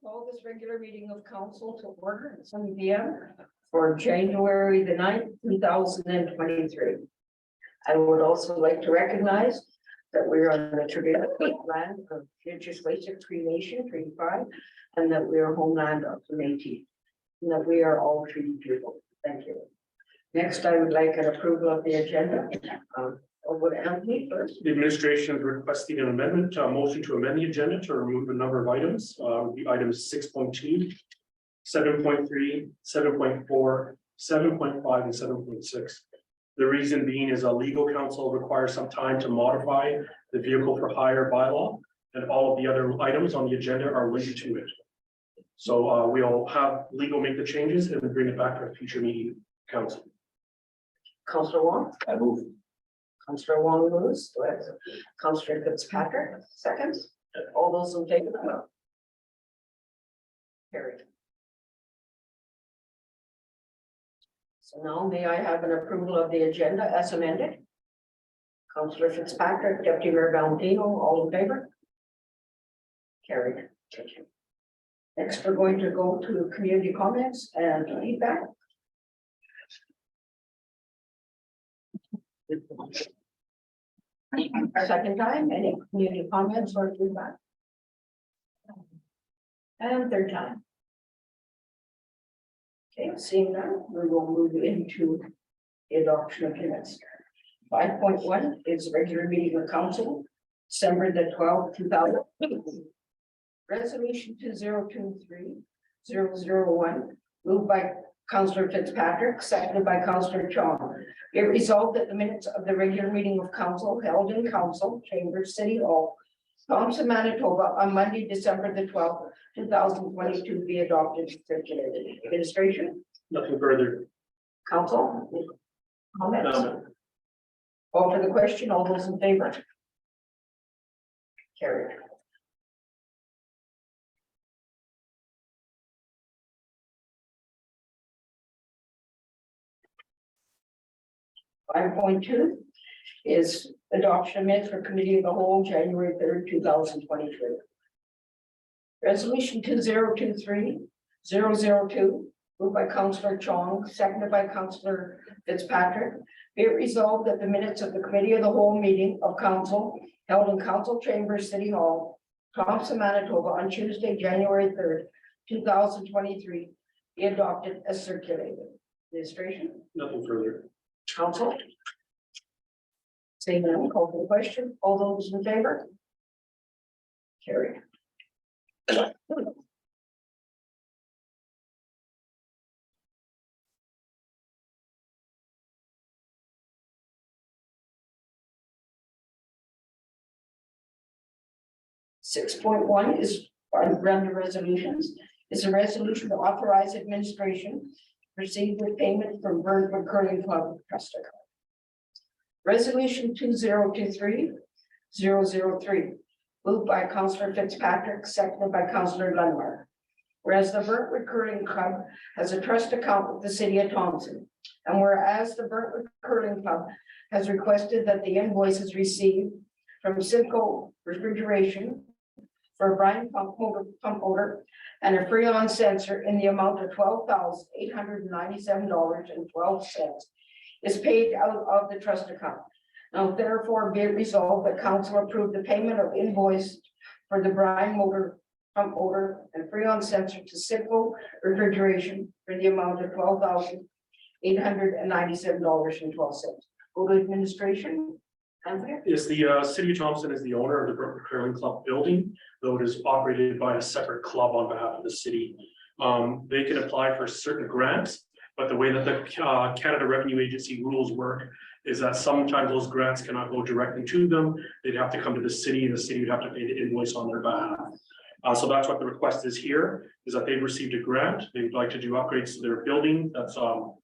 Call this regular meeting of council to order at 7 p.m. for January the 9th, 2023. I would also like to recognize that we're on the traditional land of Indigenous Waste Cree Nation, Treaty 5, and that we are homeland of the Métis, and that we are all treaty people. Thank you. Next, I would like an approval of the agenda. Over to Anthony first. The administration is requesting an amendment, motion to amend the agenda to remove a number of items, the items 6.2, 7.3, 7.4, 7.5, and 7.6. The reason being is a legal counsel requires some time to modify the vehicle for hire bylaw, and all of the other items on the agenda are linked to it. So we'll have legal make the changes and then bring it back to a future meeting council. Councillor Wong. I move. Councillor Wong moves. Councillor Fitzpatrick seconds. All those in favor? Carried. So now may I have an approval of the agenda as amended? Councillor Fitzpatrick, Deputy Mayor Valentino, all in favor? Carried. Thank you. Next, we're going to go to community comments and feedback. Second time, any community comments or feedback? And third time. Okay, seeing that, we will move into the adoption of minutes. 5.1 is regular meeting of council, December the 12th, 2000. Resolution 2023-001, moved by Councillor Fitzpatrick, seconded by Councillor Chong. It resolved that the minutes of the regular meeting of council held in council chambers, City Hall, Thompson, Manitoba, on Monday, December the 12th, 2022, be adopted and circulated. Administration? Nothing further. Council? Comments? Call for the question. All those in favor? Carried. Five point two is adoption of minutes for committee of the whole, January 3rd, 2023. Resolution 2023-002, moved by Councillor Chong, seconded by Councillor Fitzpatrick. Be it resolved that the minutes of the committee of the whole meeting of council held in council chambers, City Hall, Thompson, Manitoba, on Tuesday, January 3rd, 2023, be adopted as circulated. Administration? Nothing further. Council? Seeing none, call for the question. All those in favor? Carried. 6.1 is under resolutions. Is a resolution to authorize administration to proceed with payment from Burntwood Curling Club Trust account. Resolution 2023-003, moved by Councillor Fitzpatrick, seconded by Councillor Lundmark. Whereas the Burntwood Curling Club has a trust account with the City of Thompson, and whereas the Burntwood Curling Club has requested that the invoices received from Simcoe Refrigeration for a brine pump motor and a Freon sensor in the amount of $12,897.12 is paid out of the trust account. Now therefore be it resolved that council approve the payment of invoice for the brine motor, pump motor, and Freon sensor to Simcoe Refrigeration for the amount of $12,897.12. Go to administration. Anthony? Is the City of Thompson is the owner of the Burntwood Curling Club building, though it is operated by a separate club on behalf of the city. They can apply for certain grants, but the way that the Canada Revenue Agency rules work is that sometimes those grants cannot go directly to them. They'd have to come to the city, and the city would have to pay the invoice on their behalf. So that's what the request is here, is that they've received a grant. They'd like to do upgrades to their building. That's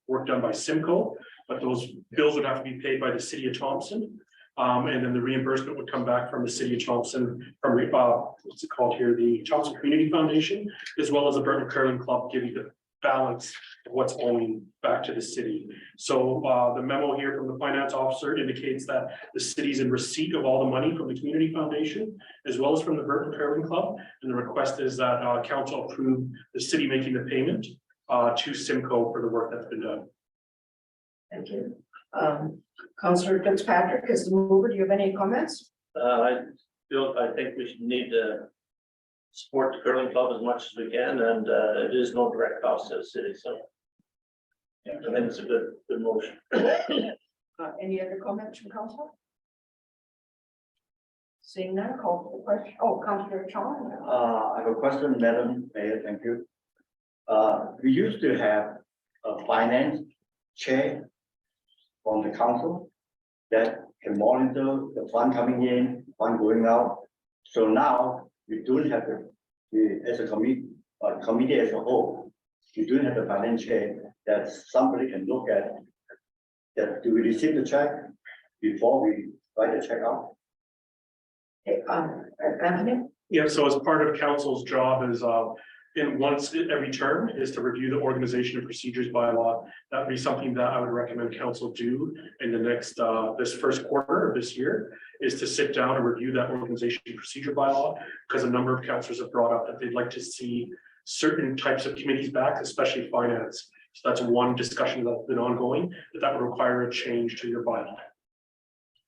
work done by Simcoe, but those bills would have to be paid by the City of Thompson. And then the reimbursement would come back from the City of Thompson, from what's it called here, the Thompson Community Foundation, as well as the Burntwood Curling Club, giving the balance of what's owing back to the city. So the memo here from the finance officer indicates that the city's in receipt of all the money from the community foundation, as well as from the Burton Curling Club. And the request is that council approve the city making the payment to Simcoe for the work that's been done. Thank you. Councillor Fitzpatrick is the mover. Do you have any comments? I think we should need to support the curling club as much as we can, and it is no direct cost to the city, so. Yeah, I think it's a good motion. Any other comments from council? Seeing none, call for the question. Oh, Councillor Chong. I have a question, Madam Mayor, thank you. We used to have a finance chair from the council that can monitor the fund coming in, fund going out. So now we don't have as a committee as a whole, we don't have the finance chair that somebody can look at. That do we receive the check before we write the check out? Okay, Anthony? Yeah, so as part of council's job is in once every term is to review the organization and procedures bylaw. That would be something that I would recommend council do in the next this first quarter of this year, is to sit down and review that organization and procedure bylaw, because a number of councillors have brought up that they'd like to see certain types of committees back, especially finance. So that's one discussion that's been ongoing, that would require a change to your bylaw.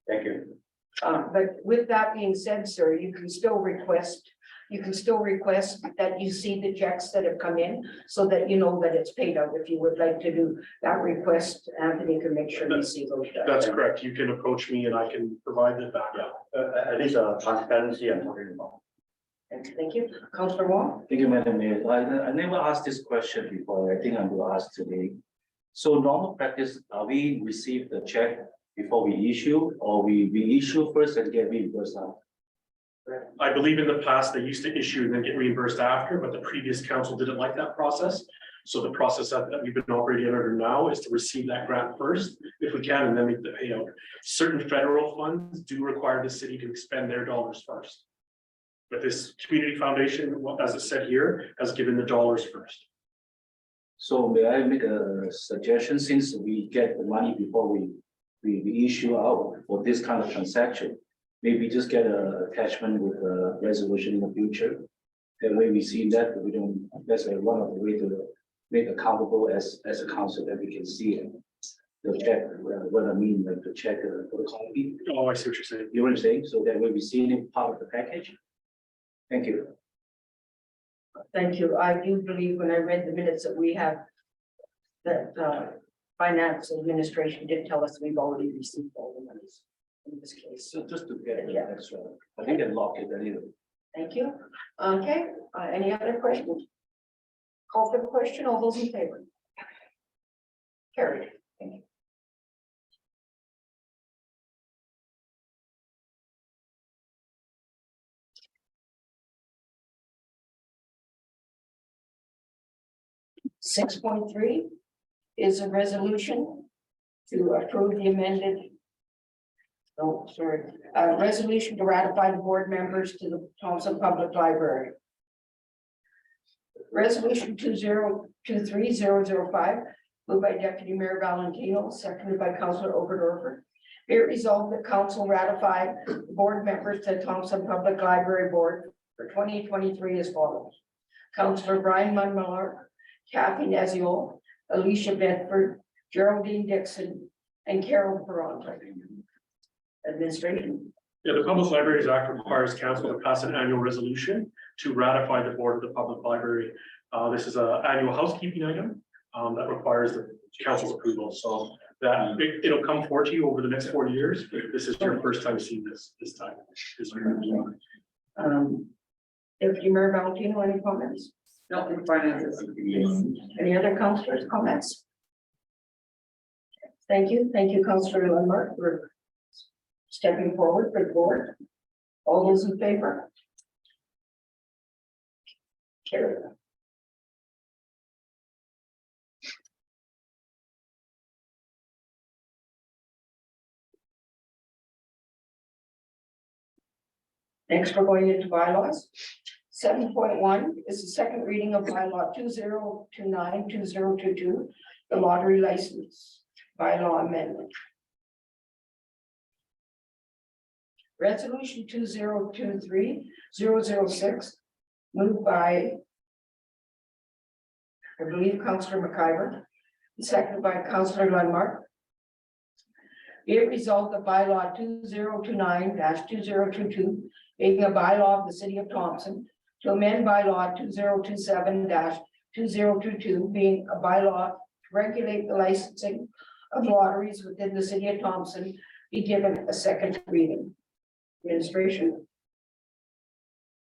Thank you. But with that being said, sir, you can still request that you see the checks that have come in, so that you know that it's paid out. If you would like to do that request, Anthony can make sure you see those checks. That's correct. You can approach me and I can provide the backup. At least transparency I'm talking about. Thank you. Councillor Wong? Thank you, Madam Mayor. I never asked this question before. I think I'm going to ask today. So normal practice, we receive the check before we issue, or we issue first and get reimbursed now? I believe in the past, they used to issue and then get reimbursed after, but the previous council didn't like that process. So the process that we've been operating under now is to receive that grant first, if we can, and then make the payout. Certain federal funds do require the city to expend their dollars first. But this community foundation, well, as it said here, has given the dollars first. So may I make a suggestion, since we get the money before we issue out for this kind of transaction? Maybe just get a attachment with a resolution in the future. That way we see that we don't, that's one of the way to make accountable as a council, that we can see it. The check, what I mean, like the check for the copy. Oh, I see what you're saying. You know what I'm saying? So that way we see it part of the package. Thank you. Thank you. I do believe when I read the minutes that we have, that finance administration did tell us we've already received all the monies in this case. So just to get Yeah. extra, I think I lock it anyway. Thank you. Okay, any other questions? Call for the question. All those in favor? Carried. Thank you. Six point three is a resolution to approve the amended. Oh, sorry, a resolution to ratify the board members to the Thompson Public Library. Resolution 2023-005, moved by Deputy Mayor Valentino, seconded by Councillor Oberdorfer. Be it resolved that council ratify the board members to the Thompson Public Library Board for 2023 as follows. Councillor Brian Munmiller, Kathy Neziol, Alicia Bedford, Geraldine Dixon, and Carol Ferrante. Administration. Yeah, the Public Libraries Act requires council to pass an annual resolution to ratify the board of the public library. This is an annual housekeeping item that requires the council's approval. So that it'll come forward to you over the next 4 years. This is your first time seeing this time. Deputy Mayor Valentino, any comments? No, in finances. Any other councillors' comments? Thank you, Councillor Lundmark, for stepping forward for the board. All those in favor? Carry. Next, we're going into bylaws. 7.1 is the second reading of bylaw 2029-2022, the lottery license bylaw amendment. Resolution 2023-006, moved by, I believe, Councillor McIver, seconded by Councillor Lundmark. Be it resolved that bylaw 2029-2022, being a bylaw of the city of Thompson, to amend bylaw 2027-2022, being a bylaw to regulate the licensing of lotteries within the city of Thompson, be given a second reading. Administration.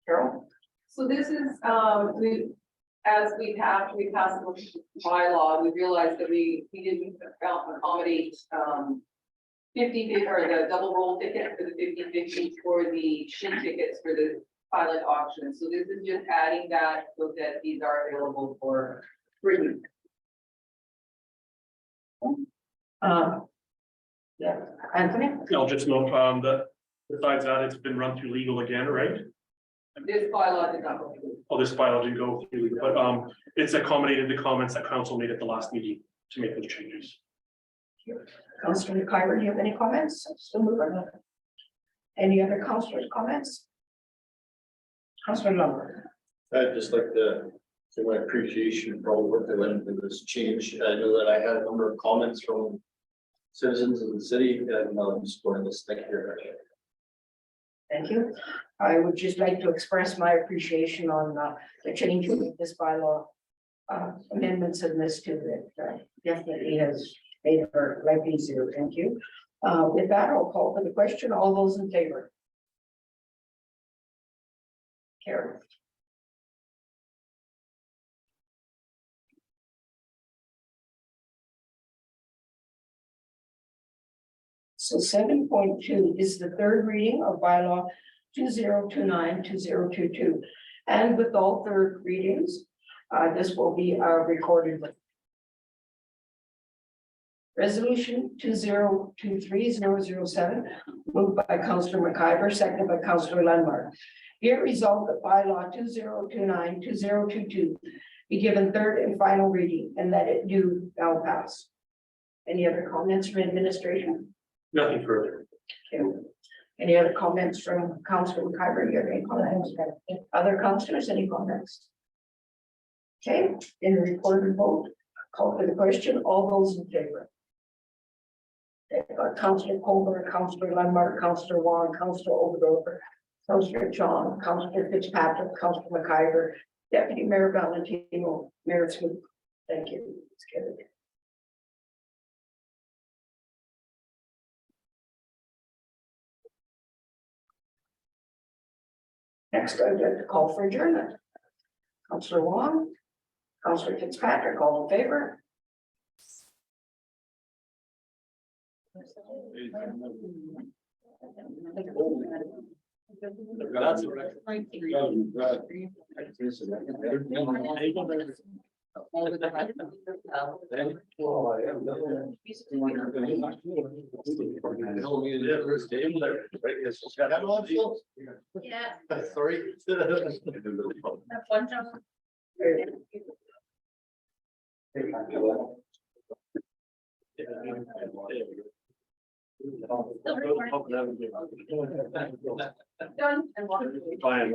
Carol? So this is, as we passed the bylaw, we realized that we didn't accommodate, 50 or the double roll ticket for the 50/50 for the shin tickets for the pilot auction. So this is just adding that so that these are available for free. Yeah, Anthony? I'll just note, that besides that, it's been run through legal again, right? This bylaw did not go through. Oh, this bylaw didn't go through, legal, but, it's accommodated the comments that council made at the last meeting to make those changes. Councillor McIver, do you have any comments? Still moving. Any other councillors' comments? Councillor Lumber. I'd just like to say my appreciation for all the work that went into this change. I know that I had a number of comments from citizens of the city and I'm supporting this. Thank you very much. Thank you. I would just like to express my appreciation on the change of this bylaw amendments in this too, that definitely has made our life easier. Thank you. With that, I'll call for the question. All those in favor? Carry. So 7.2 is the third reading of bylaw 2029-2022. And with all third readings, this will be recorded with Resolution 2023-007, moved by Councillor McIver, seconded by Councillor Lundmark. Be it resolved that bylaw 2029-2022 be given third and final reading and that it do now pass. Any other comments from administration? Nothing further. Okay. Any other comments from Councillor McIver? You have any comments? Other councillors, any comments? Okay, in the recorded vote, call for the question. All those in favor? Councillor Colbert, Councillor Lundmark, Councillor Wong, Councillor Overdover, Councillor John, Councillor Fitzpatrick, Councillor McIver, Deputy Mayor Valentino, Mayor Smith. Thank you. It's carried. Next, I'd like to call for adjournment. Councillor Wong, Councillor Fitzpatrick, all in favor? Yeah. Sorry. One job. Done and walk. Fine.